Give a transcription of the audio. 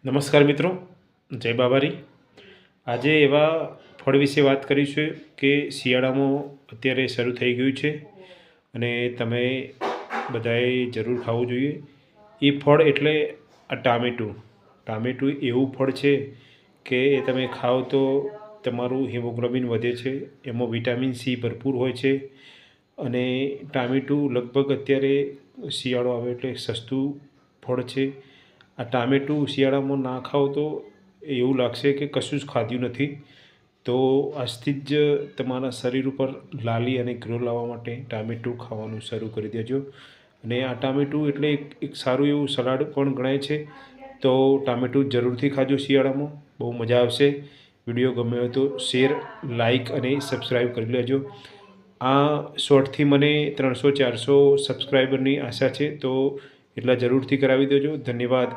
નમસ્કાર મિત્રો, જય બાબારી. આજે એવા ફળ વિશે વાત કરીશું કે શિયાળામાં અત્યારે શરૂ થઈ ગયું છે અને તમે બધાએ જરૂર ખાવું જોઈએ. એ ફળ એટલે આ ટામેટું. ટામેટું એવું ફળ છે કે એ તમે ખાઓ તો તમારું હિમોગ્લોબિન વધે છે. એમાં વિટામિન સી ભરપૂર હોય છે અને ટામેટું લગભગ અત્યારે શિયાળો આવે એટલે સસ્તું ફળ છે. આ ટામેટું શિયાળામાં ના ખાઓ તો એવું લાગશે કે કશું જ ખાધું નથી. તો આજથી જ તમારા શરીર ઉપર લાલી અને ગ્લો લાવવા માટે ટામેટું ખાવાનું શરૂ કરી દેજો. અને આ ટામેટું એટલે એક સારું એવું સલાડ પણ ગણાય છે. તો ટામેટું જરૂરથી ખાજો શિયાળામાં, બહુ મજા આવશે. વિડીયો ગમ્યો હોય તો શેર, લાઇક અને સબસ્ક્રાઈબ કરી લેજો. આ શોર્ટથી મને 300-400 સબસ્ક્રાઈબરની આશા છે, તો એટલા જરૂરથી કરાવી દેજો. ધન્યવાદ.